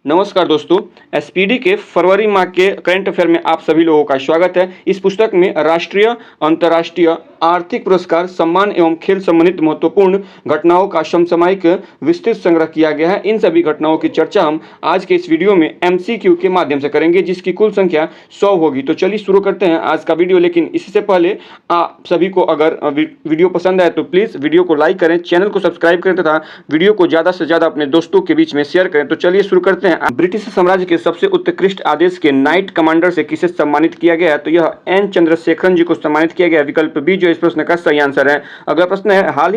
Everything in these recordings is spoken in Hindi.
नमस्कार दोस्तों, एसपीडी के फरवरी माह के करंट अफेयर में आप सभी लोगों का स्वागत है। इस पुस्तक में राष्ट्रीय, अंतर्राष्ट्रीय, आर्थिक पुरस्कार, सम्मान एवं खेल संबंधित महत्वपूर्ण घटनाओं का समसामयिक विस्तृत संग्रह किया गया है। इन सभी घटनाओं की चर्चा हम आज के इस वीडियो में एमसीक्यू के माध्यम से करेंगे, जिसकी कुल संख्या 100 होगी। तो चलिए शुरू करते हैं आज का वीडियो। लेकिन इससे पहले आप सभी को अगर वीडियो पसंद आए तो प्लीज़ वीडियो को लाइक करें, चैनल को सब्सक्राइब करें तथा वीडियो को ज़्यादा से ज़्यादा अपने दोस्तों के बीच में शेयर करें। तो चलिए शुरू करते हैं। ब्रिटिश साम्राज्य के सबसे उत्कृष्ट आदेश के नाइट कमांडर से किसे सम्मानित किया गया है? तो यह एन चंद्रशेखरन जी को सम्मानित किया गया। विकल्प बी जो इस प्रश्न का सही आंसर है। अगला प्रश्न है, हाल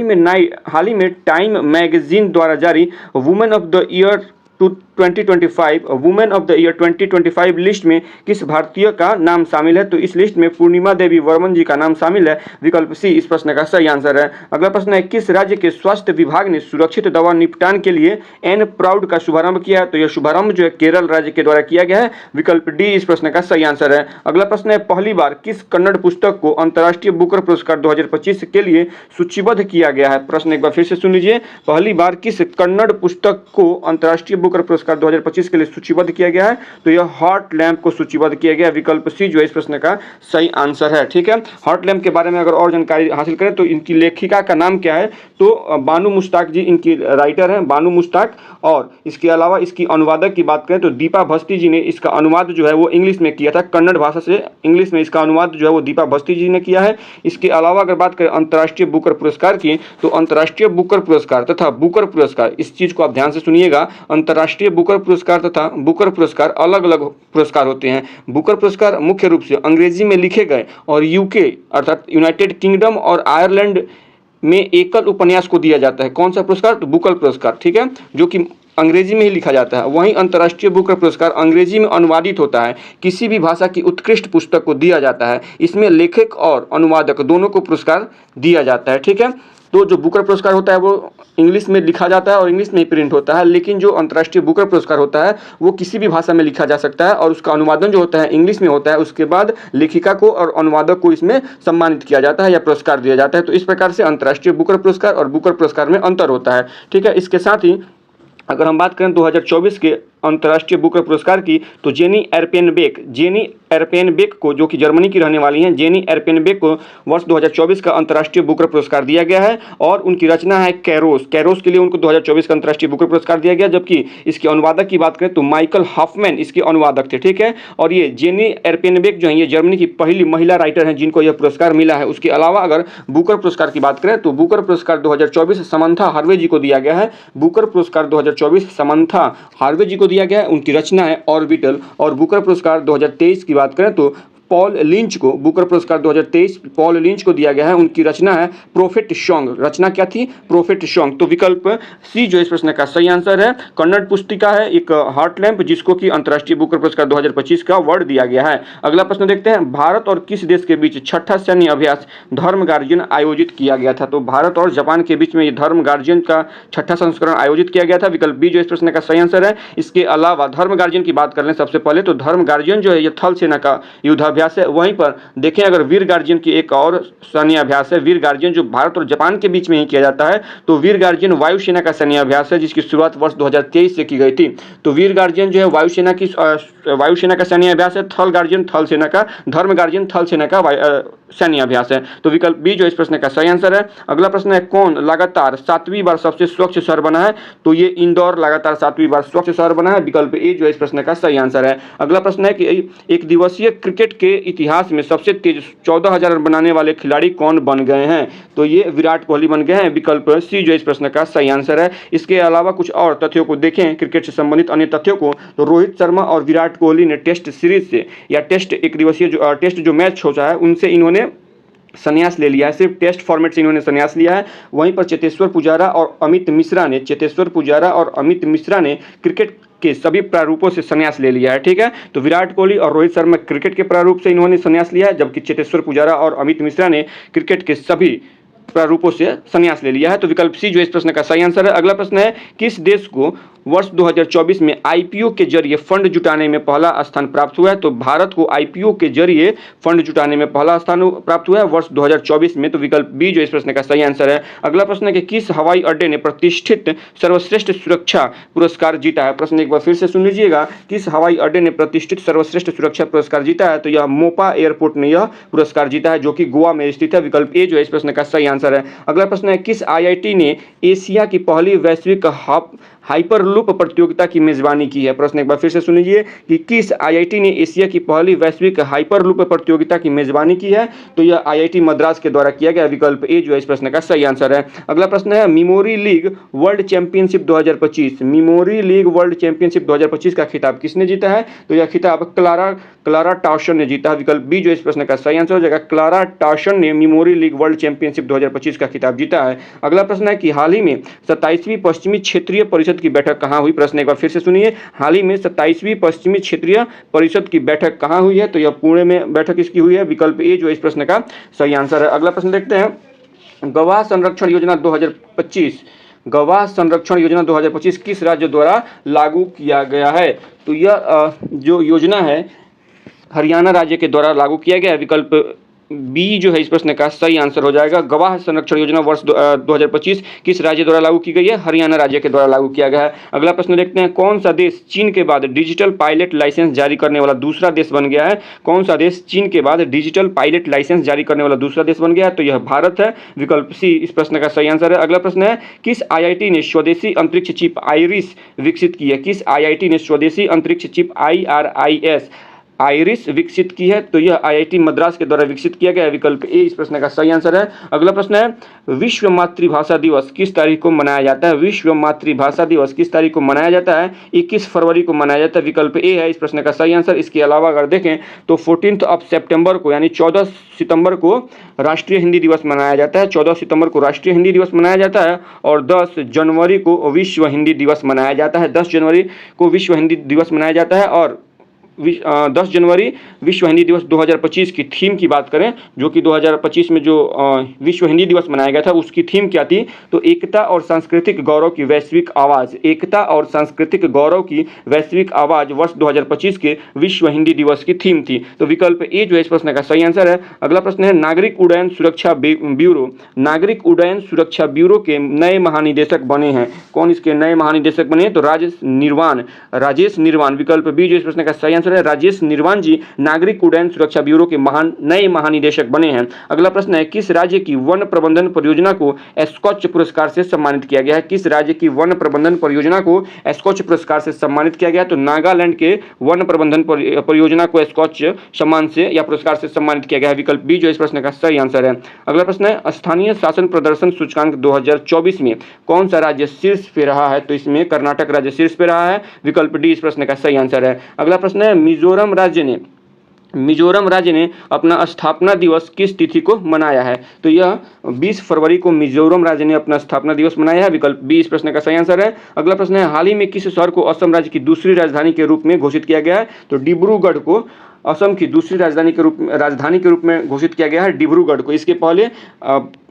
ही में टाइम मैगजीन द्वारा जारी women of the year 2025 women of the year 2025 list में किस भारतीय का नाम शामिल है? तो इस लिस्ट में पूर्णिमा देवी वर्मन जी का नाम शामिल है। विकल्प सी इस प्रश्न का सही आंसर है। अगला प्रश्न है, किस राज्य के स्वास्थ्य विभाग ने सुरक्षित दवा निपटान के लिए एन प्राउड का शुभारंभ किया है? तो यह शुभारंभ जो है केरल राज्य के द्वारा किया गया है। विकल्प डी इस प्रश्न का सही आंसर है। अगला प्रश्न है, पहली बार किस कन्नड़ पुस्तक को अंतर्राष्ट्रीय बुकर पुरस्कार 2025 के लिए सूचीबद्ध किया गया है? प्रश्न एक बार फिर से सुन लीजिए, पहली बार किस कन्नड़ पुस्तक को अंतर्राष्ट्रीय बुकर पुरस्कार 2025 के लिए सूचीबद्ध किया गया है? तो यह हॉट लैम्प को सूचीबद्ध किया गया। विकल्प सी जो है इस प्रश्न का सही आंसर है। ठीक है, हॉट लैम्प के बारे में अगर और जानकारी हासिल करें तो इनकी लेखिका का नाम क्या है? तो बानू मुश्ताक जी इनकी राइटर हैं, बानू मुश्ताक। और इसके अलावा इसकी अनुवादक की बात करें तो दीपा भस्ती जी ने इसका अनुवाद जो है वो इंग्लिश में किया था, कन्नड़ भाषा से इंग्लिश में इसका अनुवाद जो है वो दीपा भस्ती जी ने किया है। इसके अलावा अगर बात करें अंतर्राष्ट्रीय बुकर पुरस्कार की, तो अंतर्राष्ट्रीय बुकर पुरस्कार तथा बुकर पुरस्कार, इस चीज को आप ध्यान से सुनिएगा, अंतर्राष्ट्रीय बुकर पुरस्कार तथा बुकर पुरस्कार अलग अलग पुरस्कार होते हैं। बुकर पुरस्कार मुख्य रूप से अंग्रेजी में लिखे गए और यूके अर्थात यूनाइटेड किंगडम और आयरलैंड में एकल उपन्यास को दिया जाता है। कौन सा पुरस्कार? तो बुकर पुरस्कार। ठीक है, जो कि अंग्रेजी में ही लिखा जाता है। वहीं अंतर्राष्ट्रीय बुकर पुरस्कार अंग्रेजी में अनुवादित होता है, किसी भी भाषा की उत्कृष्ट पुस्तक को दिया जाता है। इसमें लेखक और अनुवादक दोनों को पुरस्कार दिया जाता है। ठीक है, तो जो बुकर पुरस्कार होता है वो इंग्लिश में लिखा जाता है और इंग्लिश में ही प्रिंट होता है, लेकिन जो अंतर्राष्ट्रीय बुकर पुरस्कार होता है वो किसी भी भाषा में लिखा जा सकता है और उसका अनुवादन जो होता है इंग्लिश में होता है। उसके बाद लेखिका को और अनुवादक को इसमें सम्मानित किया जाता है या पुरस्कार दिया जाता है। तो इस प्रकार से अंतर्राष्ट्रीय बुकर पुरस्कार और बुकर पुरस्कार में अंतर होता है। ठीक है, इसके साथ ही अगर हम बात करें 2024 के अंतर्राष्ट्रीय बुकर पुरस्कार की, तो जेनी एरपेनबेक को, जो कि जर्मनी की रहने वाली हैं, जेनी एरपेनबेक को वर्ष 2024 का अंतर्राष्ट्रीय बुकर पुरस्कार दिया गया है। और उनकी रचना है कैरोस के लिए उनको 2024 का अंतर्राष्ट्रीय बुकर पुरस्कार दिया गया। जबकि इसके अनुवादक की बात करें तो माइकल हॉफमैन इसके अनुवादक थे। ठीक है, और ये जेनी एरपेनबेक जो है ये जर्मनी की पहली महिला राइटर हैं जिनको यह पुरस्कार मिला है। उसके अलावा अगर बुकर पुरस्कार की बात करें तो बुकर पुरस्कार 2024 समंथा हार्वे जी को दिया गया है। बुकर पुरस्कार 2024 समंथा हार्वे जी को दिया गया है। उनकी रचना है ऑर्बिटल। और बुकर पुरस्कार 2023 की बात करें तो पॉल लिंच को, बुकर पुरस्कार 2023 पॉल लिंच को दिया गया है। उनकी रचना है प्रोफेट सॉन्ग। रचना क्या थी? Prophet song. तो विकल्प सी जो इस प्रश्न का सही आंसर है। कन्नड़ पुस्तिका है एक हॉट लैम्प, जिसको कि अंतर्राष्ट्रीय बुकर पुरस्कार 2025 का अवार्ड दिया गया है। अगला प्रश्न देखते हैं, भारत और किस देश के बीच छठा सैन्य अभ्यास धर्म गार्जियन आयोजित किया गया था? तो भारत और जापान के बीच में ये धर्म गार्जियन का छठा संस्करण आयोजित किया गया था। विकल्प बी जो इस प्रश्न का सही आंसर है। इसके अलावा धर्म गार्जियन की बात कर लें सबसे पहले, तो धर्म गार्जियन जो है ये थल सेना का युद्धाभ्यास है। वहीं पर देखें अगर वीर गार्जियन की एक और सैन्य अभ्यास है, वीर गार्जियन जो भारत और जापान के बीच में ही किया जाता है। तो वीर गार्जियन वायुसेना का सैन्य अभ्यास है, जिसकी शुरुआत वर्ष 2023 से की गई थी। तो वीर गार्जियन जो है वायुसेना का सैन्य अभ्यास है, थल गार्जियन थल सेना का, धर्म गार्जियन थल सेना का सैन्य अभ्यास है। तो विकल्प बी जो इस प्रश्न का सही आंसर है। अगला प्रश्न है, कौन लगातार 7वीं बार सबसे स्वच्छ शहर बना है? तो ये इंदौर लगातार 7वीं बार स्वच्छ शहर बना है। विकल्प ए जो इस प्रश्न का सही आंसर है। अगला प्रश्न है कि एक दिवसीय क्रिकेट के इतिहास में सबसे तेज 14,000 रन बनाने वाले खिलाड़ी कौन बन गए हैं? तो ये विराट कोहली बन गए हैं। विकल्प सी जो इस प्रश्न का सही आंसर है। इसके अलावा कुछ और तथ्यों को देखें, क्रिकेट से संबंधित अन्य तथ्यों को, तो रोहित शर्मा और विराट कोहली ने टेस्ट सीरीज से या टेस्ट एक दिवसीय टेस्ट जो मैच होता है उनसे इन्होंने संन्यास ले लिया है। सिर्फ टेस्ट फॉर्मेट से इन्होंने संन्यास लिया है। वहीं पर चेतेश्वर पुजारा और अमित मिश्रा ने क्रिकेट के सभी प्रारूपों से संन्यास ले लिया है। ठीक है, तो विराट कोहली और रोहित शर्मा क्रिकेट के प्रारूप से इन्होंने संन्यास लिया है, जबकि चेतेश्वर पुजारा और अमित मिश्रा ने क्रिकेट के सभी प्रारूपों से संन्यास ले लिया है। तो विकल्प सी जो इस प्रश्न का सही आंसर है। अगला प्रश्न है, किस देश को वर्ष 2024 में आईपीओ के जरिए फंड जुटाने में पहला स्थान प्राप्त हुआ है? तो भारत को आईपीओ के जरिए फंड जुटाने में पहला स्थान प्राप्त हुआ है वर्ष 2024 में। तो विकल्प बी जो इस प्रश्न का सही आंसर है। अगला प्रश्न है कि किस हवाई अड्डे ने प्रतिष्ठित सर्वश्रेष्ठ सुरक्षा पुरस्कार जीता है? प्रश्न एक बार फिर से सुन लीजिएगा, किस हवाई अड्डे ने प्रतिष्ठित सर्वश्रेष्ठ सुरक्षा पुरस्कार जीता है? तो यह मोपा एयरपोर्ट ने यह पुरस्कार जीता है, जो कि गोवा में स्थित है। विकल्प ए जो है इस प्रश्न का सही आंसर है। अगला प्रश्न है, किस आईआईटी ने एशिया की पहली वैश्विक हाइपरलूप प्रतियोगिता की मेजबानी की है? प्रश्न एक बार फिर से सुन लीजिए कि किस आईआईटी ने एशिया की पहली वैश्विक हाइपरलूप प्रतियोगिता की मेजबानी की है? तो यह आईआईटी मद्रास के द्वारा किया गया। विकल्प ए जो है इस प्रश्न का सही आंसर है। अगला प्रश्न है, memory league world championship 2025, memory league world championship 2025 का खिताब किसने जीता है? तो यह खिताब क्लारा टॉशन ने जीता। विकल्प बी जो इस प्रश्न का सही आंसर हो जाएगा। क्लारा टॉशन ने मेमोरी लीग वर्ल्ड चैंपियनशिप 2025 का खिताब जीता है। अगला प्रश्न है कि हाल ही में 27वीं पश्चिमी क्षेत्रीय परिषद की बैठक कहां हुई? प्रश्न एक बार फिर से सुनिए, हाल ही में 27वीं पश्चिमी क्षेत्रीय परिषद की बैठक कहां हुई है? तो यह पुणे में बैठक इसकी हुई है। विकल्प ए जो इस प्रश्न का सही आंसर है। अगला प्रश्न देखते हैं, गवाह संरक्षण योजना 2025, गवाह संरक्षण योजना 2025 किस राज्य द्वारा लागू किया गया है? तो यह जो योजना है हरियाणा राज्य के द्वारा लागू किया गया है। विकल्प बी जो है इस प्रश्न का सही आंसर हो जाएगा। गवाह संरक्षण योजना वर्ष 2025 किस राज्य द्वारा लागू की गई है? हरियाणा राज्य के द्वारा लागू किया गया है। अगला प्रश्न देखते हैं, कौन सा देश चीन के बाद डिजिटल पायलट लाइसेंस जारी करने वाला दूसरा देश बन गया है? कौन सा देश चीन के बाद डिजिटल पायलट लाइसेंस जारी करने वाला दूसरा देश बन गया है? तो यह भारत है। विकल्प सी इस प्रश्न का सही आंसर है। अगला प्रश्न है, किस आईआईटी ने स्वदेशी अंतरिक्ष चिप आईरिस विकसित की है? किस आईआईटी ने स्वदेशी अंतरिक्ष चिप आईरिस विकसित की है? तो यह आईआईटी मद्रास के द्वारा विकसित किया गया है। विकल्प ए इस प्रश्न का सही आंसर है। अगला प्रश्न है, विश्व मातृभाषा दिवस किस तारीख को मनाया जाता है? विश्व मातृभाषा दिवस किस तारीख को मनाया जाता है? 21 फरवरी को मनाया जाता है। विकल्प ए है इस प्रश्न का सही आंसर। इसके अलावा अगर देखें तो 14 सितंबर को यानी 14 सितंबर को राष्ट्रीय हिंदी दिवस मनाया जाता है। 14 सितंबर को राष्ट्रीय हिंदी दिवस मनाया जाता है और 10 जनवरी को विश्व हिंदी दिवस मनाया जाता है। 10 जनवरी को विश्व हिंदी दिवस मनाया जाता है और 10 जनवरी विश्व हिंदी दिवस 2025 की थीम की बात करें, जो कि 2025 में जो विश्व हिंदी दिवस मनाया गया था उसकी थीम क्या थी? तो एकता और सांस्कृतिक गौरव की वैश्विक आवाज़, एकता और सांस्कृतिक गौरव की वैश्विक आवाज़ वर्ष 2025 के विश्व हिंदी दिवस की थीम थी। तो विकल्प ए जो है इस प्रश्न का सही आंसर है। अगला प्रश्न है, नागरिक उड्डयन सुरक्षा ब्यूरो, नागरिक उड्डयन सुरक्षा ब्यूरो के नए महानिदेशक बने हैं। कौन इसके नए महानिदेशक बने? तो राजेश निर्वाण। विकल्प बी जो इस प्रश्न का सही आंसर है। राजेश निर्वाण जी नागरिक उड्डयन सुरक्षा ब्यूरो के नए महानिदेशक बने हैं। अगला प्रश्न है, किस राज्य की वन प्रबंधन परियोजना को स्कॉच पुरस्कार से सम्मानित किया गया है? किस राज्य की वन प्रबंधन परियोजना को स्कॉच पुरस्कार से सम्मानित किया गया? तो नागालैंड के वन प्रबंधन परियोजना को स्कॉच सम्मान से या पुरस्कार से सम्मानित किया गया है। विकल्प बी जो इस प्रश्न का सही आंसर है। अगला प्रश्न है, स्थानीय शासन प्रदर्शन सूचकांक 2024 में कौन सा राज्य शीर्ष पे रहा है? तो इसमें कर्नाटक राज्य शीर्ष पे रहा है। विकल्प डी इस प्रश्न का सही आंसर है। अगला प्रश्न है, मिजोरम राज्य ने अपना स्थापना दिवस किस तिथि को मनाया है? तो यह 20 फरवरी को मिजोरम राज्य ने अपना स्थापना दिवस मनाया है। विकल्प बी इस प्रश्न का सही आंसर है। अगला प्रश्न है, हाल ही में किस शहर को असम राज्य की दूसरी राजधानी के रूप में घोषित किया गया है? तो डिब्रूगढ़ को असम की दूसरी राजधानी के रूप में घोषित किया गया है, डिब्रूगढ़ को। इसके पहले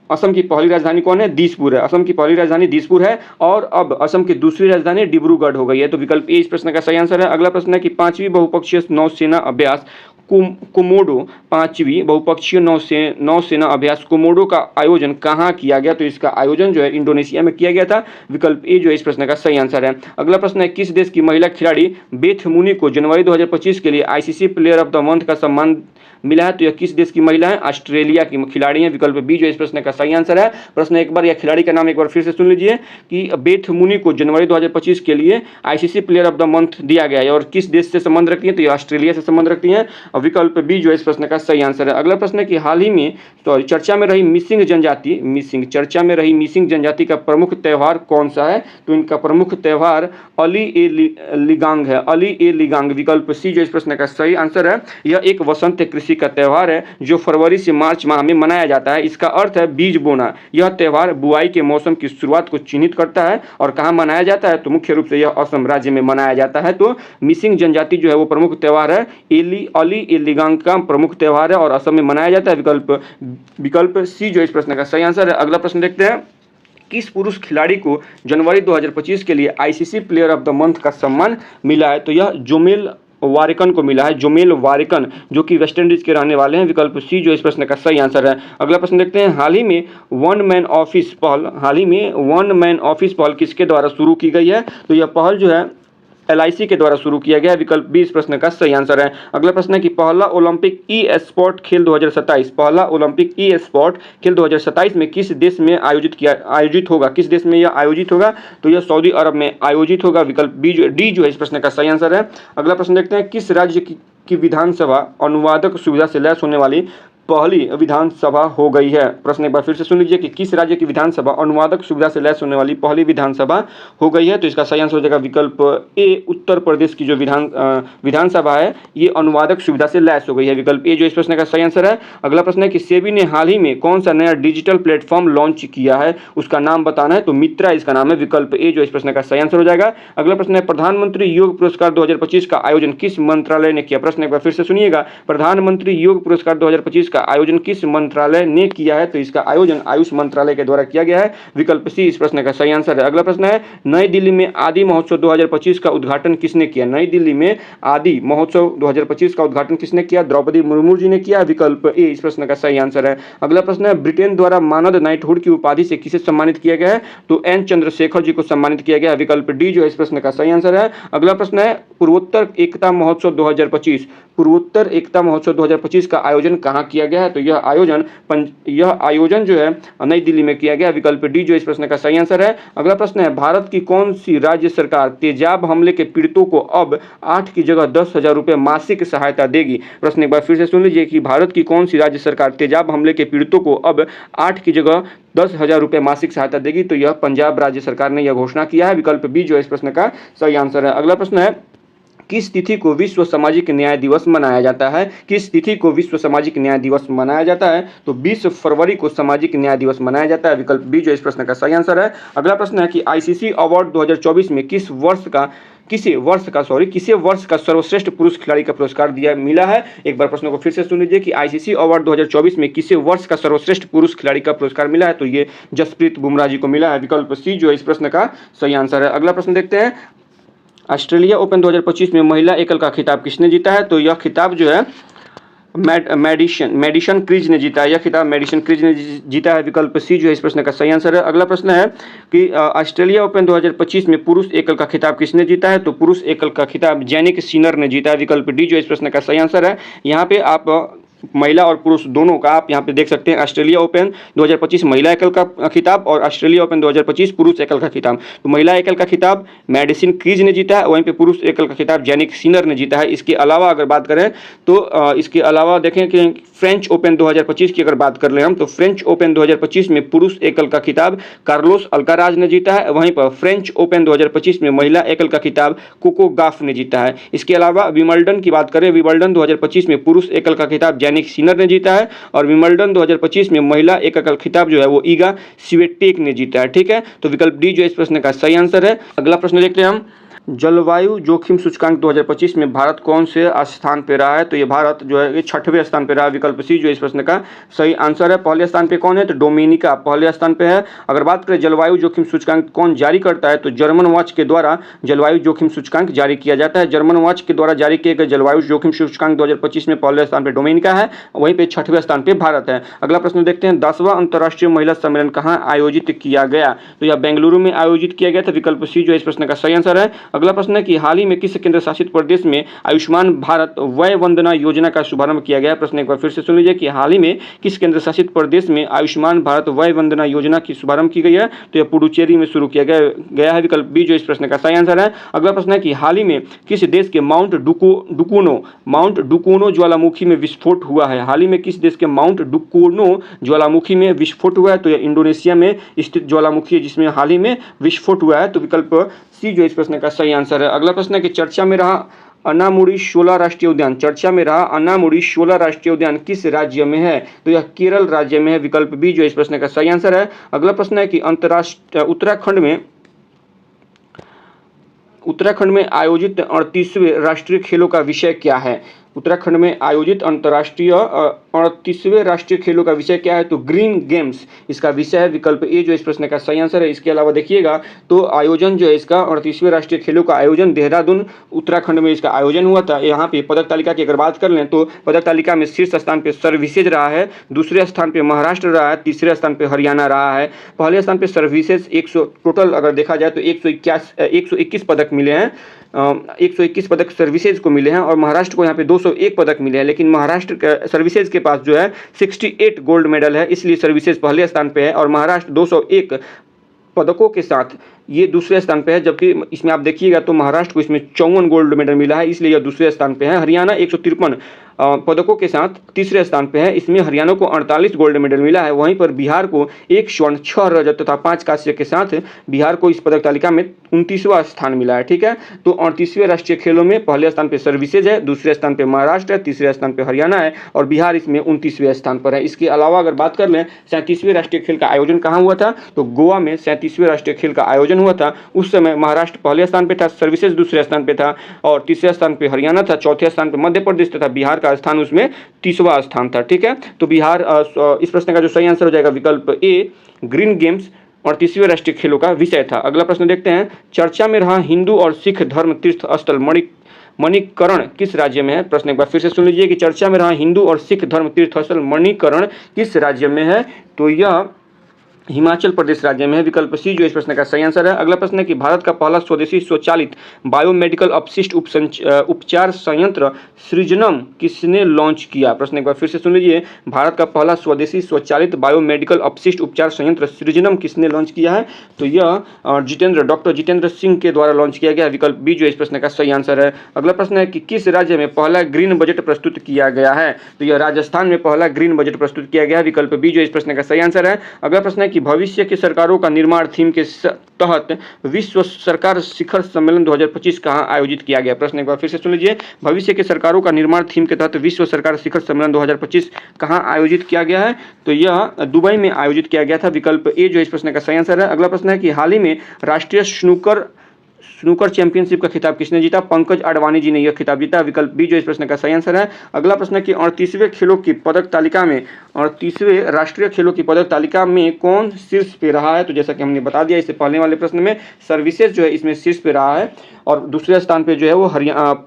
असम की पहली राजधानी कौन है? दिसपुर है। असम की पहली राजधानी दिसपुर है और अब असम की दूसरी राजधानी डिब्रूगढ़ हो गई है। तो विकल्प ए इस प्रश्न का सही आंसर है। अगला प्रश्न है कि 5वीं बहुपक्षीय नौसेना अभ्यास कोमोडो, 5वीं बहुपक्षीय नौसेना अभ्यास कोमोडो का आयोजन कहाँ किया गया? तो इसका आयोजन जो है इंडोनेशिया में किया गया था। विकल्प ए जो है इस प्रश्न का सही आंसर है। अगला प्रश्न है, किस देश की महिला खिलाड़ी बेथ मुनी को जनवरी 2025 के लिए ICC player of the month का सम्मान मिला है? तो यह किस देश की महिला है? ऑस्ट्रेलिया की खिलाड़ी है। विकल्प बी जो इस प्रश्न का सही आंसर है। प्रश्न एक बार, यह खिलाड़ी का नाम एक बार फिर से सुन लीजिए कि बेथ मुनी को जनवरी 2025 के लिए ICC player of the month दिया गया है और किस देश से संबंध रखती है? तो ये ऑस्ट्रेलिया से संबंध रखती है। और विकल्प बी जो इस प्रश्न का सही आंसर है। अगला प्रश्न है कि हाल ही में चर्चा में रही मिसिंग जनजाति का प्रमुख त्यौहार कौन सा है? तो इनका प्रमुख त्यौहार अली ए लिगांग है। अली ए लिगांग। विकल्प सी जो इस प्रश्न का सही आंसर है। यह एक वसंत कृषि एकादशी का त्यौहार है जो फरवरी से मार्च माह में मनाया जाता है। इसका अर्थ है बीज बोना। यह त्यौहार बुआई के मौसम की शुरुआत को चिन्हित करता है। और कहाँ मनाया जाता है? तो मुख्य रूप से यह असम राज्य में मनाया जाता है। तो मिसिंग जनजाति जो है वो प्रमुख त्यौहार है। अली इलिगांग का प्रमुख त्यौहार है और असम में मनाया जाता है। विकल्प सी जो इस प्रश्न का सही आंसर है। अगला प्रश्न देखते हैं, किस पुरुष खिलाड़ी को जनवरी 2025 के लिए ICC player of the month का सम्मान मिला है? तो यह जोमेल वारिकन को मिला है। जोमेल वारिकन जो कि वेस्ट इंडीज के रहने वाले हैं। विकल्प सी जो इस प्रश्न का सही आंसर है। अगला प्रश्न देखते हैं, हाल ही में वन मैन ऑफिस पहल किसके द्वारा शुरू की गई है? तो यह पहल जो है LIC के द्वारा शुरू किया गया है। विकल्प बी इस प्रश्न का सही आंसर है। अगला प्रश्न है कि पहला ओलंपिक ई स्पोर्ट खेल 2027 में किस देश में आयोजित होगा? किस देश में यह आयोजित होगा? तो यह सऊदी अरब में आयोजित होगा। विकल्प डी जो है इस प्रश्न का सही आंसर है। अगला प्रश्न देखते हैं, किस राज्य की विधानसभा अनुवादक सुविधा से लैस होने वाली पहली विधानसभा हो गई है? प्रश्न एक बार फिर से सुन लीजिए कि किस राज्य की विधानसभा अनुवादक सुविधा से लैस होने वाली पहली विधानसभा हो गई है? तो इसका सही आंसर हो जाएगा विकल्प ए। उत्तर प्रदेश की जो विधानसभा है ये अनुवादक सुविधा से लैस हो गई है। विकल्प ए जो इस प्रश्न का सही आंसर है। अगला प्रश्न है कि सेबी ने हाल ही में कौन सा नया डिजिटल प्लेटफॉर्म लॉन्च किया है? उसका नाम बताना है। तो मित्रा इसका नाम है। विकल्प ए जो इस प्रश्न का सही आंसर हो जाएगा। अगला प्रश्न है, प्रधानमंत्री योग पुरस्कार 2025 का आयोजन किस मंत्रालय ने किया? प्रश्न एक बार फिर से सुनिएगा, प्रधानमंत्री योग पुरस्कार 2025 का आयोजन किस मंत्रालय ने किया है? तो इसका आयोजन आयुष मंत्रालय के द्वारा किया गया है। विकल्प सी इस प्रश्न का सही आंसर है। अगला प्रश्न है, नई दिल्ली में आदि महोत्सव 2025 का उद्घाटन किसने किया? नई दिल्ली में आदि महोत्सव 2025 का उद्घाटन किसने किया? द्रौपदी मुर्मू जी ने किया। विकल्प ए इस प्रश्न का सही आंसर है। अगला प्रश्न है, ब्रिटेन द्वारा मानद नाइटहुड की उपाधि से किसे सम्मानित किया गया है? तो एन चंद्रशेखर जी को सम्मानित किया गया। विकल्प डी जो है इस प्रश्न का सही आंसर है। अगला प्रश्न है, पूर्वोत्तर एकता महोत्सव 2025 का आयोजन कहाँ किया गया है? तो यह आयोजन जो है नई दिल्ली में किया गया। विकल्प डी जो इस प्रश्न का सही आंसर है। अगला प्रश्न है, भारत की कौन सी राज्य सरकार तेजाब हमले के पीड़ितों को अब 8 की जगह 10,000 रुपये मासिक सहायता देगी? प्रश्न एक बार फिर से सुन लीजिए कि भारत की कौन सी राज्य सरकार तेजाब हमले के पीड़ितों को अब 8 की जगह 10,000 रुपये मासिक सहायता देगी? तो यह पंजाब राज्य सरकार ने यह घोषणा किया है। विकल्प बी जो इस प्रश्न का सही आंसर है। अगला प्रश्न है, किस तिथि को विश्व सामाजिक न्याय दिवस मनाया जाता है? किस तिथि को विश्व सामाजिक न्याय दिवस मनाया जाता है? तो 20 फरवरी को सामाजिक न्याय दिवस मनाया जाता है। विकल्प बी जो इस प्रश्न का सही आंसर है। अगला प्रश्न है कि आईसीसी अवार्ड 2024 में किसे वर्ष का सर्वश्रेष्ठ पुरुष खिलाड़ी का पुरस्कार मिला है? एक बार प्रश्न को फिर से सुन लीजिए कि आईसीसी अवार्ड 2024 में किसे वर्ष का सर्वश्रेष्ठ पुरुष खिलाड़ी का पुरस्कार मिला है? तो ये जसप्रीत बुमराह जी को मिला है। विकल्प सी जो इस प्रश्न का सही आंसर है। अगला प्रश्न देखते हैं, ऑस्ट्रेलिया ओपन 2025 में महिला एकल का खिताब किसने जीता है? तो यह खिताब जो है मेडिसन क्रीज ने जीता है। यह खिताब मेडिसन क्रीज ने जीता है। विकल्प सी जो है इस प्रश्न का सही आंसर है। अगला प्रश्न है कि ऑस्ट्रेलिया ओपन 2025 में पुरुष एकल का खिताब किसने जीता है? तो पुरुष एकल का खिताब जैनिक सिनर ने जीता है। विकल्प डी जो इस प्रश्न का सही आंसर है। यहाँ पे आप महिला और पुरुष दोनों का आप यहाँ पे देख सकते हैं, ऑस्ट्रेलिया ओपन 2025 महिला एकल का खिताब और ऑस्ट्रेलिया ओपन 2025 पुरुष एकल का खिताब। तो महिला एकल का खिताब मेडिसन क्रीज ने जीता है, वहीं पे पुरुष एकल का खिताब जैनिक सिनर ने जीता है। इसके अलावा अगर बात करें तो इसके अलावा देखें कि फ्रेंच ओपन 2025 की अगर बात कर लें हम, तो फ्रेंच ओपन 2025 में पुरुष एकल का खिताब कार्लोस अल्काराज ने जीता है। वहीं पर फ्रेंच ओपन 2025 में महिला एकल का खिताब कोको गाफ ने जीता है। इसके अलावा विंबलडन की बात करें, विंबलडन 2025 में पुरुष एकल का खिताब जैनिक सिनर ने जीता है और विंबलडन 2025 में महिला एकल खिताब जो है वो ईगा स्विएटेक ने जीता है। ठीक है, तो विकल्प डी जो इस प्रश्न का सही आंसर है। अगला प्रश्न देखते हैं हम, जलवायु जोखिम सूचकांक 2025 में भारत कौन से स्थान पे रहा है? तो ये भारत जो है ये 6वें स्थान पे रहा है। विकल्प सी जो इस प्रश्न का सही आंसर है। पहले स्थान पे कौन है? तो डोमिनिका पहले स्थान पे है। अगर बात करें जलवायु जोखिम सूचकांक कौन जारी करता है, तो जर्मन वॉच के द्वारा जलवायु जोखिम सूचकांक जारी किया जाता है। जर्मन वॉच के द्वारा जारी किए गए जलवायु जोखिम सूचकांक 2025 में पहले स्थान पे डोमिनिका है, वहीं पे 6वें स्थान पे भारत है। अगला प्रश्न देखते हैं, 10वां अंतर्राष्ट्रीय महिला सम्मेलन कहाँ आयोजित किया गया? तो यह बेंगलुरु में आयोजित किया गया था। विकल्प सी जो इस प्रश्न का सही आंसर है। अगला प्रश्न है कि हाल ही में किस केंद्र शासित प्रदेश में आयुष्मान भारत वय वंदना योजना का शुभारंभ किया गया? प्रश्न एक बार फिर से सुन लीजिए कि हाल ही में किस केंद्र शासित प्रदेश में आयुष्मान भारत वय वंदना योजना की शुभारंभ की गई है? तो यह पुडुचेरी में शुरू किया गया है। विकल्प बी जो इस प्रश्न का सही आंसर है। अगला प्रश्न है कि हाल ही में किस देश के माउंट डुकोनो ज्वालामुखी में विस्फोट हुआ है? हाल ही में किस देश के माउंट डुकोनो ज्वालामुखी में विस्फोट हुआ है? तो यह इंडोनेशिया में स्थित ज्वालामुखी है जिसमें हाल ही में विस्फोट हुआ है। तो विकल्प सी जो इस प्रश्न का सही आंसर है। अगला प्रश्न है कि चर्चा में रहा अनामुडी शोला राष्ट्रीय उद्यान चर्चा में रहा अनामुडी शोला राष्ट्रीय उद्यान किस राज्य में है? तो यह केरल राज्य में है। विकल्प बी जो इस प्रश्न का सही आंसर है। अगला प्रश्न है कि उत्तराखंड में आयोजित 38वें राष्ट्रीय खेलों का विषय क्या है? उत्तराखंड में आयोजित अंतर्राष्ट्रीय 38वें राष्ट्रीय खेलों का विषय क्या है? तो ग्रीन गेम्स इसका विषय है। विकल्प ए जो इस प्रश्न का सही आंसर है। इसके अलावा देखिएगा तो आयोजन जो है इसका 38वें राष्ट्रीय खेलों का आयोजन देहरादून उत्तराखंड में इसका आयोजन हुआ था। यहाँ पे पदक तालिका की अगर बात कर लें तो पदक तालिका में शीर्ष स्थान पर सर्विसेज रहा है, दूसरे स्थान पर महाराष्ट्र रहा है, तीसरे स्थान पर हरियाणा रहा है। पहले स्थान पर सर्विसेज 100 टोटल अगर देखा जाए तो 121 पदक मिले हैं, 121 पदक सर्विसेज को मिले हैं और महाराष्ट्र को यहाँ पे 201 पदक मिले हैं। लेकिन महाराष्ट्र के सर्विसेज के पास जो है 68 गोल्ड मेडल है, इसलिए सर्विसेज पहले स्थान पे है और महाराष्ट्र 201 पदकों के साथ ये दूसरे स्थान पे है। जबकि इसमें आप देखिएगा तो महाराष्ट्र को इसमें 54 गोल्ड मेडल मिला है, इसलिए यह दूसरे स्थान पे है। हरियाणा 153 पदकों के साथ तीसरे स्थान पे है, इसमें हरियाणा को 48 गोल्ड मेडल मिला है। वहीं पर बिहार को 1 स्वर्ण 6 रजत तथा 5 कांस्य के साथ बिहार को इस पदक तालिका में 29वां स्थान मिला है। ठीक है, तो 38वें राष्ट्रीय खेलों में पहले स्थान पे सर्विसेज है, दूसरे स्थान पे महाराष्ट्र है, तीसरे स्थान पे हरियाणा है और बिहार इसमें 29वें स्थान पर है। इसके अलावा अगर बात कर लें 37वें राष्ट्रीय खेल का आयोजन कहाँ हुआ था, तो गोवा में 37वें राष्ट्रीय खेल का आयोजन हुआ था। उस समय महाराष्ट्र पहले स्थान पे था, सर्विसेज दूसरे स्थान पे था और तीसरे स्थान पे हरियाणा था, चौथे स्थान पे मध्य प्रदेश तथा बिहार का स्थान उसमें 30वां स्थान था। ठीक है, तो बिहार इस प्रश्न का जो सही आंसर हो जाएगा विकल्प ए ग्रीन गेम्स 38वें राष्ट्रीय खेलों का विषय था। अगला प्रश्न देखते हैं। चर्चा में रहा हिंदू और सिख धर्म तीर्थ स्थल मणिकरण किस राज्य में है? प्रश्न एक बार फिर से सुन लीजिए कि चर्चा में रहा हिंदू और सिख धर्म तीर्थ स्थल मणिकरण किस राज्य में है? तो यह हिमाचल प्रदेश राज्य में है। विकल्प सी जो इस प्रश्न का सही आंसर है। अगला प्रश्न है कि भारत का पहला स्वदेशी स्वचालित बायोमेडिकल अपशिष्ट उपचार संयंत्र सृजनम किसने लॉन्च किया? प्रश्न एक बार फिर से सुन लीजिए। भारत का पहला स्वदेशी स्वचालित बायोमेडिकल अपशिष्ट उपचार संयंत्र सृजनम किसने लॉन्च किया है? तो यह डॉक्टर जितेंद्र सिंह के द्वारा लॉन्च किया गया। विकल्प बी जो इस प्रश्न का सही आंसर है। अगला प्रश्न है कि किस राज्य में पहला ग्रीन बजट प्रस्तुत किया गया है? तो यह राजस्थान में पहला ग्रीन बजट प्रस्तुत किया गया है। विकल्प बी जो इस प्रश्न का सही आंसर है। अगला प्रश्न है कि भविष्य की सरकारों का निर्माण थीम के तहत विश्व सरकार शिखर सम्मेलन 2025 कहां आयोजित किया गया? प्रश्न एक बार फिर से सुन लीजिए। भविष्य के सरकारों का निर्माण थीम के तहत विश्व सरकार शिखर सम्मेलन 2025 कहां आयोजित किया गया है? तो यह दुबई में आयोजित किया गया था। विकल्प ए जो इस प्रश्न का सही आंसर है। अगला प्रश्न है कि हाल ही में राष्ट्रीय स्नूकर चैंपियनशिप का खिताब किसने जीता? पंकज अडवाणी जी ने यह खिताब जीता। विकल्प बी जो इस प्रश्न का सही आंसर है। अगला प्रश्न है कि 38वें खेलों की पदक तालिका में 38वें राष्ट्रीय खेलों की पदक तालिका में कौन शीर्ष पे रहा है? तो जैसा कि हमने बता दिया इससे पहले वाले प्रश्न में, सर्विसेज जो है इसमें शीर्ष पे रहा है और दूसरे स्थान पे जो है वो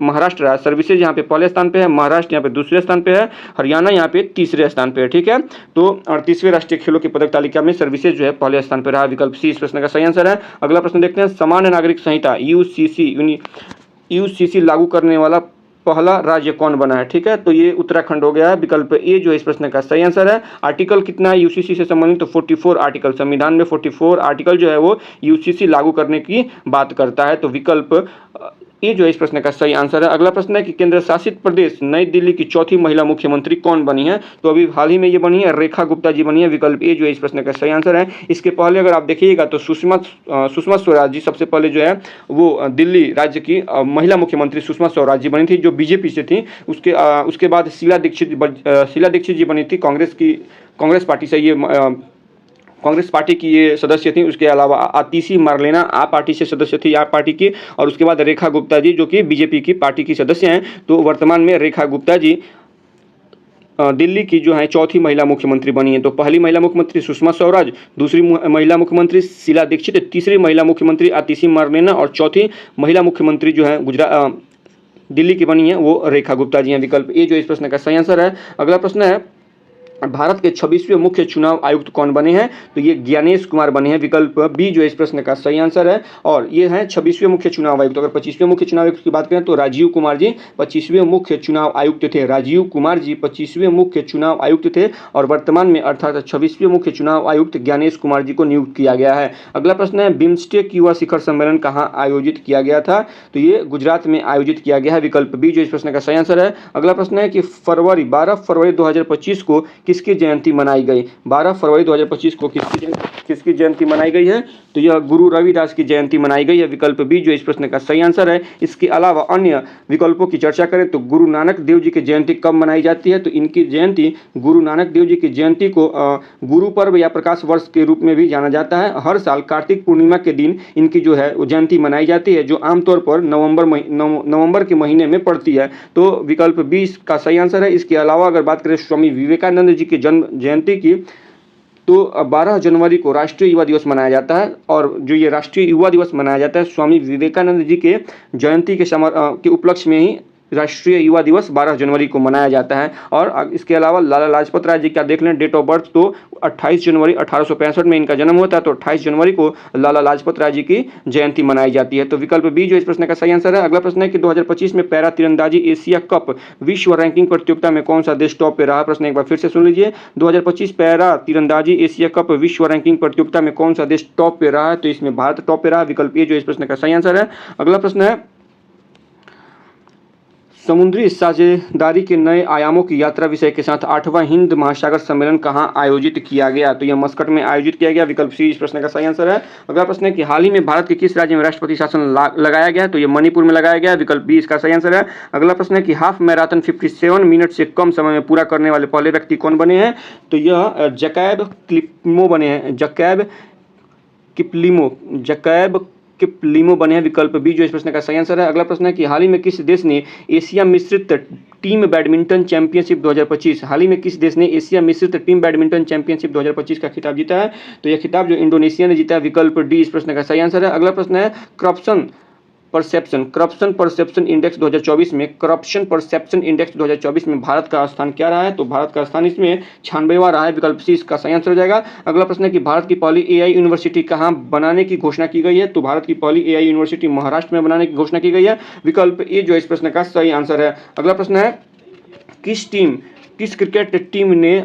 महाराष्ट्र रहा। सर्विसेज यहाँ पे पहले स्थान पे है, महाराष्ट्र यहाँ पे दूसरे स्थान पे है, हरियाणा यहाँ पे तीसरे स्थान पे है। ठीक है, तो 38वें राष्ट्रीय खेलों की पदक तालिका में सर्विसेज जो है पहले स्थान पे रहा। विकल्प सी इस प्रश्न का सही आंसर है। अगला प्रश्न देखते हैं। सामान्य नागरिक संहिता यूसीसी लागू करने वाला पहला राज्य कौन बना है? ठीक है, तो ये उत्तराखंड हो गया है। विकल्प ए जो इस प्रश्न का सही आंसर है। आर्टिकल कितना है यूसीसी से संबंधित? तो 44 आर्टिकल, संविधान में 44 आर्टिकल जो है वो यूसीसी लागू करने की बात करता है। तो विकल्प ये जो इस प्रश्न का सही आंसर है। अगला प्रश्न है कि केंद्र शासित प्रदेश नई दिल्ली की चौथी महिला मुख्यमंत्री कौन बनी है? तो अभी हाल ही में ये बनी है, रेखा गुप्ता जी बनी है। विकल्प ए जो इस प्रश्न का सही आंसर है। इसके पहले अगर आप देखिएगा तो सुषमा स्वराज जी सबसे पहले जो है वो दिल्ली राज्य की महिला मुख्यमंत्री सुषमा स्वराज जी बनी थी, जो बीजेपी से थी। उसके बाद शीला दीक्षित जी बनी थी कांग्रेस पार्टी से। ये कांग्रेस पार्टी की ये सदस्य थी। उसके अलावा आतिशी मार्लेना आप पार्टी से सदस्य थी, आप पार्टी की। और उसके बाद रेखा गुप्ता जी जो कि बीजेपी की पार्टी की सदस्य हैं। तो वर्तमान में रेखा गुप्ता जी दिल्ली की जो है चौथी महिला मुख्यमंत्री बनी है। तो पहली महिला मुख्यमंत्री सुषमा स्वराज, दूसरी महिला मुख्यमंत्री शीला दीक्षित, तीसरी महिला मुख्यमंत्री आतिशी मार्लेना और चौथी महिला मुख्यमंत्री जो है दिल्ली की बनी है वो रेखा गुप्ता जी हैं। विकल्प ए जो इस प्रश्न का सही आंसर है। अगला प्रश्न है भारत के 26वें मुख्य चुनाव आयुक्त कौन बने हैं? तो ये ज्ञानेश कुमार बने हैं। विकल्प बी जो इस प्रश्न का सही आंसर है। और ये हैं 26वें मुख्य चुनाव आयुक्त। अगर 25वें मुख्य चुनाव आयुक्त की बात करें तो राजीव कुमार जी 25वें मुख्य चुनाव आयुक्त थे। राजीव कुमार जी 25वें मुख्य चुनाव आयुक्त थे और वर्तमान में अर्थात 26वें मुख्य चुनाव आयुक्त ज्ञानेश कुमार जी को नियुक्त किया गया है। अगला प्रश्न है बिम्स्टेक युवा शिखर सम्मेलन कहाँ आयोजित किया गया था? तो ये गुजरात में आयोजित किया गया है। विकल्प बी जो इस प्रश्न का सही आंसर है। अगला प्रश्न है कि 12 फरवरी 2025 को किसकी जयंती मनाई गई? 12 फरवरी 2025 को किसकी जयंती मनाई गई है? तो यह गुरु रविदास की जयंती मनाई गई है, विकल्प बी जो इस प्रश्न का सही आंसर है। इसके अलावा अन्य विकल्पों की चर्चा करें तो गुरु नानक देव जी की जयंती कब मनाई जाती है, तो इनकी जयंती गुरु नानक देव जी की जयंती को गुरु पर्व या प्रकाश वर्ष के रूप में भी जाना जाता है। हर साल कार्तिक पूर्णिमा के दिन इनकी जो है वो जयंती मनाई जाती है, जो आमतौर पर नवंबर के महीने में पड़ती है। तो विकल्प बी इसका सही आंसर है। इसके अलावा अगर बात करें स्वामी विवेकानंद जी की जन्म जयंती की, तो 12 जनवरी को राष्ट्रीय युवा दिवस मनाया जाता है, और जो ये राष्ट्रीय युवा दिवस मनाया जाता है स्वामी विवेकानंद जी के जयंती के उपलक्ष्य में ही राष्ट्रीय युवा दिवस 12 जनवरी को मनाया जाता है। और इसके अलावा लाला लाजपत राय जी का देख लें डेट ऑफ बर्थ, तो 28 जनवरी 1865 में इनका जन्म होता है, तो 28 जनवरी को लाला लाजपत राय जी की जयंती मनाई जाती है। तो विकल्प बी जो इस प्रश्न का सही आंसर है। अगला प्रश्न है कि 2025 में पैरा तीरंदाजी एशिया कप विश्व रैंकिंग प्रतियोगिता में कौन सा देश टॉप पे रहा? प्रश्न एक बार फिर से सुन लीजिए, 2025 पैरा तीरंदाजी एशिया कप विश्व रैंकिंग प्रतियोगिता में कौन सा देश टॉप पे रहा है? तो इसमें भारत टॉप पे रहा, विकल्प ए जो इस प्रश्न का सही आंसर है। अगला प्रश्न है समुद्री साझेदारी के नए आयामों की यात्रा विषय के साथ 8वां हिंद महासागर सम्मेलन कहाँ आयोजित किया गया? तो यह मस्कट में आयोजित किया गया, विकल्प सी इस प्रश्न का सही आंसर है। अगला प्रश्न है कि हाल ही में भारत के किस राज्य में राष्ट्रपति शासन लगाया गया? तो यह मणिपुर में लगाया गया, विकल्प बी इसका सही आंसर है। अगला प्रश्न है कि हाफ मैराथन 57 मिनट से कम समय में पूरा करने वाले पहले व्यक्ति कौन बने हैं? तो यह जैकब किप्लिमो बने हैं, जैकब किप्लिमो बने हैं, विकल्प बी जो इस प्रश्न का सही आंसर है। अगला प्रश्न है कि हाल ही में किस देश ने एशिया मिश्रित टीम बैडमिंटन चैंपियनशिप 2025 हाल ही में किस देश ने एशिया मिश्रित टीम बैडमिंटन चैंपियनशिप 2025 का खिताब जीता है? तो यह खिताब जो इंडोनेशिया ने जीता है, विकल्प डी इस प्रश्न का सही आंसर है। अगला प्रश्न है करप्शन परसेप्शन इंडेक्स 2024 में भारत का स्थान क्या रहा है? तो भारत का स्थान इसमें 96वां रहा है, विकल्प सी इसका सही आंसर हो जाएगा। अगला प्रश्न है कि भारत की पहली एआई यूनिवर्सिटी कहाँ बनाने की घोषणा की गई है? तो भारत की पहली एआई यूनिवर्सिटी महाराष्ट्र में बनाने की घोषणा की गई है, विकल्प ए जो इस प्रश्न का सही आंसर है। अगला प्रश्न है किस क्रिकेट टीम ने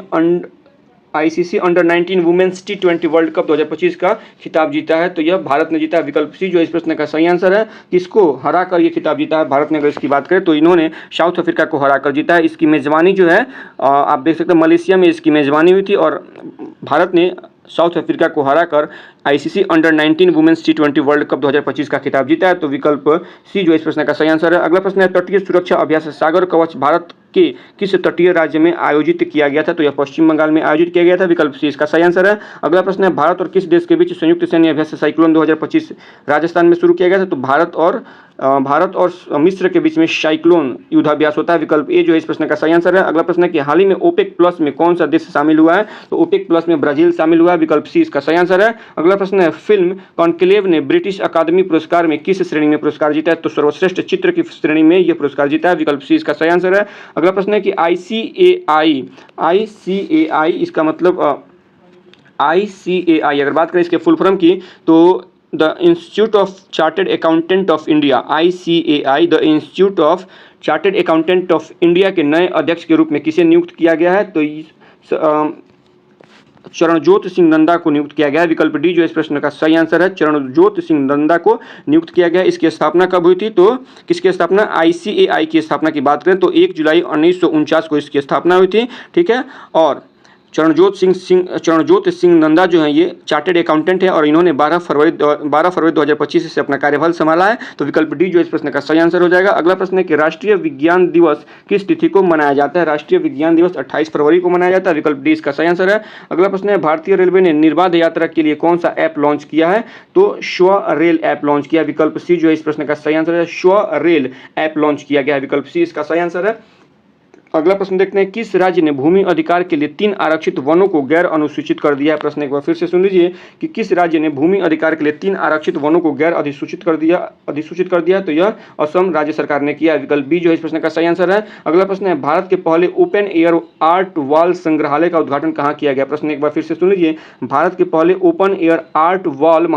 ICC under 19 women's T20 world cup 2025 का खिताब जीता है? तो यह भारत ने जीता है, विकल्प सी जो इस प्रश्न का सही आंसर है। किसको हराकर यह खिताब जीता है भारत ने? अगर इसकी बात करें तो इन्होंने साउथ अफ्रीका को हराकर जीता है। इसकी मेजबानी जो है आप देख सकते हैं मलेशिया में इसकी मेजबानी हुई थी, और भारत ने साउथ अफ्रीका को हराकर ICC under 19 women's T20 world cup 2025 का खिताब जीता है, तो विकल्प सी जो इस प्रश्न का सही आंसर है। अगला प्रश्न है तटीय सुरक्षा अभ्यास सागर कवच भारत के किस तटीय राज्य में आयोजित किया गया था? तो यह पश्चिम बंगाल में आयोजित किया गया था, विकल्प सी इसका सही आंसर है। अगला प्रश्न है भारत और किस देश के बीच संयुक्त सैन्य अभ्यास साइक्लोन 2025 राजस्थान में शुरू किया गया था? तो भारत और मिस्र के बीच में साइक्लोन युद्धाभ्यास होता है, विकल्प ए जो इस प्रश्न का सही आंसर है। अगला प्रश्न है कि हाल ही में ओपेक प्लस में कौन सा देश शामिल हुआ है? तो ओपेक प्लस में ब्राजील शामिल हुआ है, विकल्प सी इसका सही आंसर है। अगला प्रश्न है फिल्म कॉन्क्लेव ने ब्रिटिश अकादमी पुरस्कार में किस श्रेणी में पुरस्कार जीता है? तो सर्वश्रेष्ठ चित्र की श्रेणी में यह पुरस्कार जीता है, विकल्प सी इसका सही आंसर है। अगला प्रश्न है कि आईसीएआई इसका मतलब आईसीएआई अगर बात करें इसके फुल फॉर्म की, तो the institute of chartered accountant of India, ICAI the institute of chartered accountant of India के नए अध्यक्ष के रूप में किसे नियुक्त किया गया है? तो चरणजोत सिंह नंदा को नियुक्त किया गया है, विकल्प डी जो इस प्रश्न का सही आंसर है। चरणजोत सिंह नंदा को नियुक्त किया गया। इसकी स्थापना कब हुई थी? तो किसकी स्थापना? ICAI की स्थापना की बात करें तो 1 जुलाई 1949 को इसकी स्थापना हुई थी, ठीक है। और चरणजोत सिंह नंदा जो है ये चार्टर्ड अकाउंटेंट है, और इन्होंने 12 फरवरी 2025 से अपना कार्यभार संभाला है, तो विकल्प डी जो इस प्रश्न का सही आंसर हो जाएगा। अगला प्रश्न है कि राष्ट्रीय विज्ञान दिवस किस तिथि को मनाया जाता है? राष्ट्रीय विज्ञान दिवस 28 फरवरी को मनाया जाता है, विकल्प डी इसका सही आंसर है। अगला प्रश्न है भारतीय रेलवे ने निर्बाध यात्रा के लिए कौन सा ऐप लॉन्च किया है? तो स्व रेल ऐप लॉन्च किया, विकल्प सी जो इस प्रश्न का सही आंसर है। स्व रेल ऐप लॉन्च किया गया है, विकल्प सी इसका सही आंसर है। अगला प्रश्न देखते हैं किस राज्य ने भूमि अधिकार के लिए 3 आरक्षित वनों को गैर अनुसूचित कर दिया है? प्रश्न एक बार फिर से सुन लीजिए कि किस राज्य ने भूमि अधिकार के लिए 3 आरक्षित वनों को गैर अधिसूचित कर दिया? तो यह असम राज्य सरकार ने किया, विकल्प बी जो इस प्रश्न का सही आंसर है। अगला प्रश्न है भारत के पहले ओपन एयर आर्ट वॉल संग्रहालय का उद्घाटन कहाँ किया गया? प्रश्न एक बार फिर से सुन लीजिए, भारत के पहले ओपन एयर आर्ट वॉल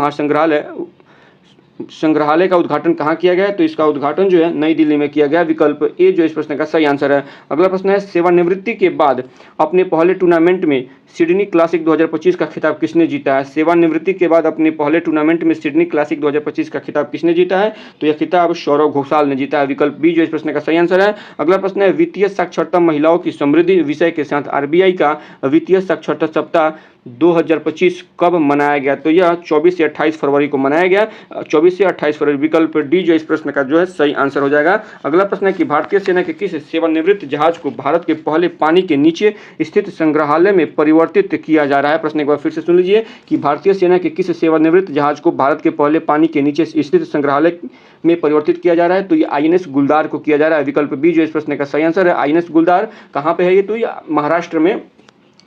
संग्रहालय का उद्घाटन कहाँ किया गया है? तो इसका उद्घाटन जो है नई दिल्ली में किया गया, विकल्प ए जो इस प्रश्न का सही आंसर है। अगला प्रश्न है सेवानिवृत्ति के बाद अपने पहले टूर्नामेंट में सिडनी क्लासिक 2025 का खिताब किसने जीता है? सेवानिवृत्ति के बाद अपने पहले टूर्नामेंट में सिडनी क्लासिक 2025 का खिताब किसने जीता है? तो यह खिताब सौरव घोषाल ने जीता है, विकल्प बी जो इस प्रश्न का सही आंसर है। अगला प्रश्न है वित्तीय साक्षरता महिलाओं की समृद्धि विषय के साथ RBI का वित्तीय साक्षरता सप्ताह 2025 कब मनाया गया? तो यह 24 से 28 फरवरी को मनाया गया। 24 से 28 फरवरी, विकल्प डी जो इस प्रश्न का जो है सही आंसर हो जाएगा। अगला प्रश्न है कि भारतीय सेना के किस सेवानिवृत्त जहाज को भारत के पहले पानी के नीचे स्थित संग्रहालय में परिवर्तित किया जा रहा है? प्रश्न एक बार फिर से सुन लीजिए कि भारतीय सेना के किस सेवानिवृत्त जहाज को भारत के पहले पानी के नीचे स्थित संग्रहालय में परिवर्तित किया जा रहा है? तो ये आईएनएस गुलदार को किया जा रहा है। विकल्प बी जो इस प्रश्न का सही आंसर है, आईएनएस गुलदार। कहाँ पे है ये? तो ये महाराष्ट्र में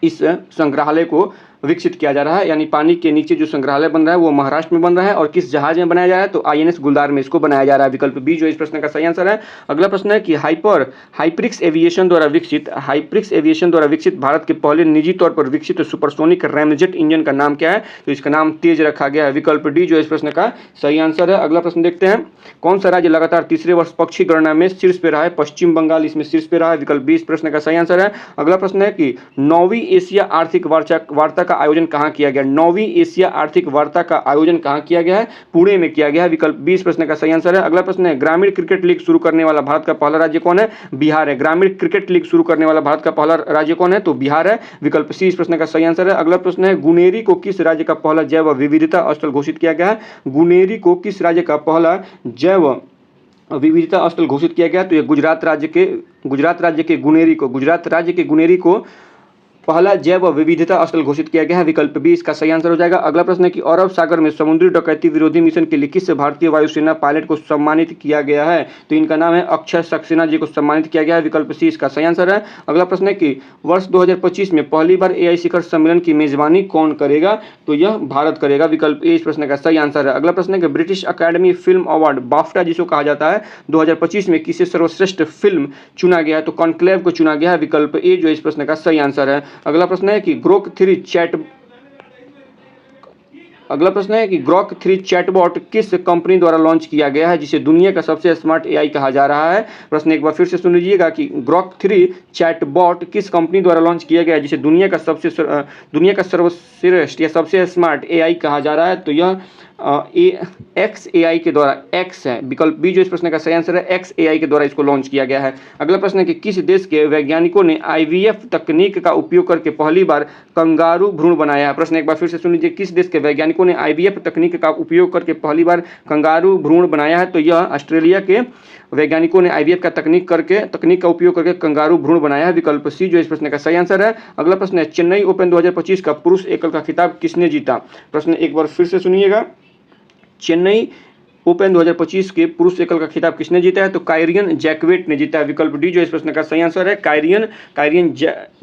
इस संग्रहालय को विकसित किया जा रहा है, यानी पानी के नीचे जो संग्रहालय बन रहा है वो महाराष्ट्र में बन रहा है। और किस जहाज में बनाया जा रहा है? तो आईएनएस गुलदार में इसको बनाया जा रहा है। विकल्प बी जो इस प्रश्न का सही आंसर है। अगला प्रश्न है कि हाइप्रिक्स एविएशन द्वारा विकसित भारत के पहले निजी तौर पर विकसित सुपरसोनिक रैमजेट इंजन का नाम क्या है? तो इसका नाम तेज रखा गया है। विकल्प डी जो इस प्रश्न का सही आंसर है। अगला प्रश्न देखते हैं, कौन सा राज्य लगातार तीसरे वर्ष पक्षी गणना में शीर्ष पे रहा है? पश्चिम बंगाल इसमें शीर्ष पे रहा है। विकल्प बी इस प्रश्न का सही आंसर है। अगला प्रश्न है कि 9वीं एशिया आर्थिक वार्ता का आयोजन कहाँ किया गया? 9वीं एशिया आर्थिक वार्ता का आयोजन कहाँ किया गया है? पुणे में किया गया है। विकल्प बी इस प्रश्न का सही आंसर है। अगला प्रश्न है, ग्रामीण क्रिकेट लीग शुरू करने वाला भारत का पहला राज्य कौन है? बिहार है। ग्रामीण क्रिकेट लीग शुरू करने वाला भारत का पहला राज्य कौन है? तो बिहार है। विकल्प सी इस प्रश्न का सही आंसर है। अगला प्रश्न है, गुनेरी को किस राज्य का पहला जैव विविधता स्थल घोषित किया गया है? गुनेरी को किस राज्य का पहला जैव विविधता स्थल घोषित किया गया? तो ये गुजरात राज्य के गुनेरी को पहला जैव विविधता स्थल घोषित किया गया है। विकल्प बी इसका सही आंसर हो जाएगा। अगला प्रश्न है कि अरब सागर में समुद्री डकैती विरोधी मिशन के लिए किस भारतीय वायुसेना पायलट को सम्मानित किया गया है? तो इनका नाम है अक्षय सक्सेना जी को सम्मानित किया गया है। विकल्प सी इसका सही आंसर है। अगला प्रश्न है कि वर्ष 2025 में पहली बार एआई शिखर सम्मेलन की मेजबानी कौन करेगा? तो यह भारत करेगा। विकल्प ए इस प्रश्न का सही आंसर है। अगला प्रश्न है कि British academy film award BAFTA जिसको कहा जाता है 2025 में किसे सर्वश्रेष्ठ फिल्म चुना गया है? तो कॉन्क्लेव को चुना गया है। विकल्प ए जो इस प्रश्न का सही आंसर है। अगला प्रश्न है कि ग्रोक 3 चैटबॉट किस कंपनी द्वारा लॉन्च किया गया है जिसे दुनिया का सबसे स्मार्ट एआई कहा जा रहा है? प्रश्न एक बार फिर से सुन लीजिएगा कि ग्रोक 3 चैटबॉट किस कंपनी द्वारा लॉन्च किया गया है जिसे दुनिया का सर्वश्रेष्ठ या सबसे स्मार्ट एआई कहा जा रहा है? तो यह एक्स एआई के द्वारा एक्स है। विकल्प बी जो इस प्रश्न का सही आंसर है, एक्स एआई के द्वारा इसको लॉन्च किया गया है। अगला प्रश्न है कि किस देश के वैज्ञानिकों ने आईवीएफ तकनीक का उपयोग करके पहली बार कंगारू भ्रूण बनाया है? प्रश्न एक बार फिर से सुन लीजिए, किस देश के वैज्ञानिकों ने आईवीएफ तकनीक का उपयोग करके पहली बार कंगारू भ्रूण बनाया है? तो यह ऑस्ट्रेलिया के वैज्ञानिकों ने आईवीएफ का तकनीक का उपयोग करके कंगारू भ्रूण बनाया है। विकल्प सी जो इस प्रश्न का सही आंसर है। अगला प्रश्न है, चेन्नई ओपन 2025 का पुरुष एकल का खिताब किसने जीता? प्रश्न एक बार फिर से सुनिएगा, चेन्नई ओपन 2025 के पुरुष एकल का खिताब किसने जीता है? तो कायरियन जैकवेट ने जीता है। विकल्प डी जो इस प्रश्न का सही आंसर है, कायरियन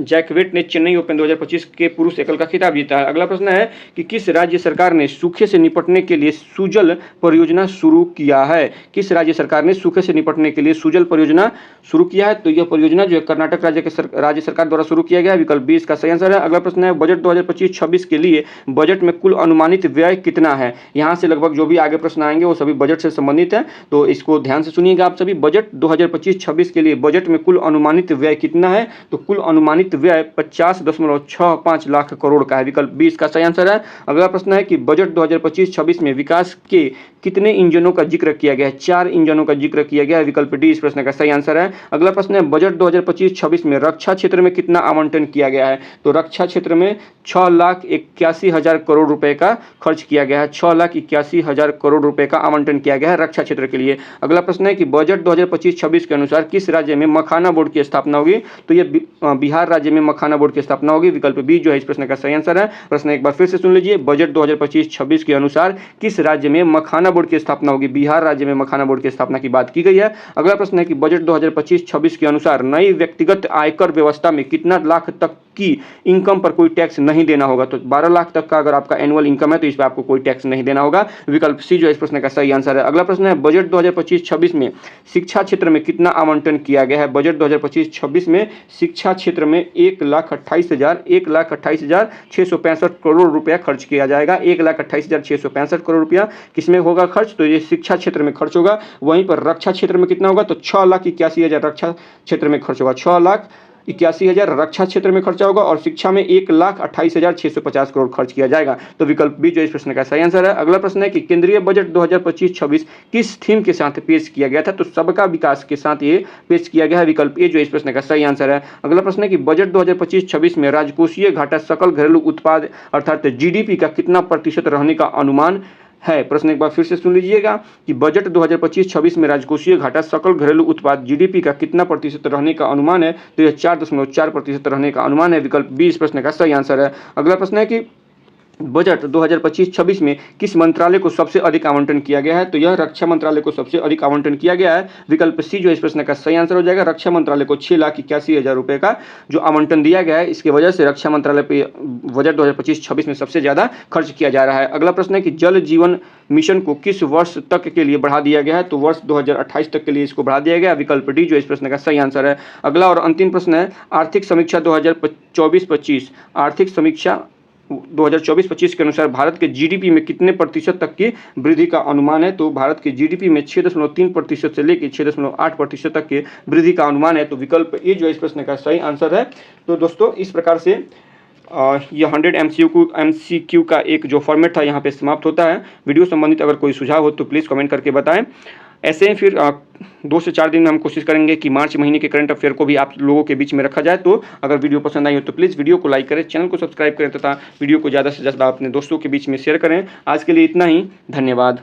जैकवेट ने चेन्नई ओपन 2025 के पुरुष एकल का खिताब जीता है। अगला प्रश्न है कि किस राज्य सरकार ने सूखे से निपटने के लिए सुजल परियोजना शुरू किया है? किस राज्य सरकार ने सूखे से निपटने के लिए सुजल परियोजना शुरू किया है? तो यह परियोजना जो है कर्नाटक राज्य सरकार द्वारा शुरू किया गया। विकल्प बी इसका सही आंसर है। अगला प्रश्न है, बजट 2025-26 के लिए बजट में कुल अनुमानित व्यय कितना है? यहाँ से लगभग जो भी आगे प्रश्न आएंगे वो सभी बजट से संबंधित है, तो इसको ध्यान से सुनिएगा आप सभी। बजट 2025-26 के लिए बजट में कुल अनुमानित व्यय कितना है? तो कुल अनुमानित व्यय 50.65 लाख करोड़ का है। विकल्प बी इसका सही आंसर है। अगला प्रश्न है कि बजट 2025-26 में विकास के कितने इंजनों का जिक्र किया गया है? 4 इंजनों का जिक्र किया गया है। विकल्प डी इस प्रश्न का सही आंसर है। अगला प्रश्न है, बजट 2025-26 में रक्षा क्षेत्र में कितना आवंटन किया गया है? तो रक्षा क्षेत्र में 6,81,000 करोड़ रुपए का खर्च किया गया है। 6,81,000 करोड़ रुपए का आवंटन किया गया है रक्षा क्षेत्र के लिए। अगला प्रश्न है कि बजट 2025-26 के अनुसार किस राज्य में मखाना बोर्ड की स्थापना होगी? तो ये बिहार राज्य में मखाना बोर्ड की स्थापना होगी। विकल्प बी जो है इस प्रश्न का सही आंसर है। प्रश्न एक बार फिर से सुन लीजिए, बजट 2025-26 के अनुसार किस राज्य में मखाना बोर्ड की स्थापना होगी? बिहार राज्य में मखाना बोर्ड की स्थापना की बात की गई है। अगला प्रश्न है कि बजट 2025-26 के अनुसार नई व्यक्तिगत आयकर व्यवस्था में कितना लाख तक की इनकम पर कोई टैक्स नहीं देना होगा? तो 12 लाख तक का अगर आपका एनुअल इनकम है तो इस पर आपको कोई टैक्स नहीं देना होगा। विकल्प सी जो इस प्रश्न का सही आंसर है। अगला प्रश्न है, बजट 2025-26 में शिक्षा क्षेत्र में कितना आवंटन किया गया है? बजट 2025-26 में शिक्षा क्षेत्र में 1,28,665 करोड़ रुपया खर्च किया जाएगा। 1,28,665 करोड़ रुपया किसमें होगा खर्च? तो ये शिक्षा क्षेत्र में खर्च होगा। वहीं पर रक्षा क्षेत्र में कितना होगा? तो 6,81,000 रक्षा क्षेत्र में खर्च होगा। 81,000 रक्षा क्षेत्र में खर्चा होगा और शिक्षा में 1,28,650 करोड़ खर्च किया जाएगा। तो विकल्प बी जो इस प्रश्न का सही आंसर है। अगला प्रश्न है कि केंद्रीय बजट 2025-26 किस थीम के साथ पेश किया गया था? तो सबका विकास के साथ ये पेश किया गया है। विकल्प ए जो इस प्रश्न का सही आंसर है। अगला प्रश्न है कि बजट 2025-26 में राजकोषीय घाटा सकल घरेलू उत्पाद अर्थात जीडीपी का कितना प्रतिशत रहने का अनुमान है? प्रश्न एक बार फिर से सुन लीजिएगा कि बजट 2025-26 में राजकोषीय घाटा सकल घरेलू उत्पाद जीडीपी का कितना प्रतिशत रहने का अनुमान है? तो यह 4.4% रहने का अनुमान है। विकल्प बी इस प्रश्न का सही आंसर है। अगला प्रश्न है कि बजट 2025-26 में किस मंत्रालय को सबसे अधिक आवंटन किया गया है? तो यह रक्षा मंत्रालय को सबसे अधिक आवंटन किया गया है। विकल्प सी जो इस प्रश्न का सही आंसर हो जाएगा। रक्षा मंत्रालय को 6,81,000 रुपये का जो आवंटन दिया गया है, इसकी वजह से रक्षा मंत्रालय पे बजट 2025-26 में सबसे ज़्यादा खर्च किया जा रहा है। अगला प्रश्न है कि जल जीवन मिशन को किस वर्ष तक के लिए बढ़ा दिया गया है? तो वर्ष 2028 तक के लिए इसको बढ़ा दिया गया। विकल्प डी जो इस प्रश्न का सही आंसर है। अगला और अंतिम प्रश्न है आर्थिक समीक्षा 2024-25 आर्थिक समीक्षा 2024-25 के अनुसार भारत के जीडीपी में कितने प्रतिशत तक की वृद्धि का अनुमान है? तो भारत के जीडीपी में 6.3% से लेकर 6.8% तक की वृद्धि का अनुमान है। तो विकल्प ए जो इस प्रश्न का सही आंसर है। तो दोस्तों इस प्रकार से यह 100 MCQ का एक जो फॉर्मेट था यहाँ पे समाप्त होता है। वीडियो संबंधित अगर कोई सुझाव हो तो प्लीज़ कमेंट करके बताएं। ऐसे ही फिर 2 से 4 दिन में हम कोशिश करेंगे कि मार्च महीने के करंट अफेयर को भी आप लोगों के बीच में रखा जाए। तो अगर वीडियो पसंद आई हो तो प्लीज़ वीडियो को लाइक करें, चैनल को सब्सक्राइब करें तथा वीडियो को ज़्यादा से ज़्यादा अपने दोस्तों के बीच में शेयर करें। आज के लिए इतना ही, धन्यवाद।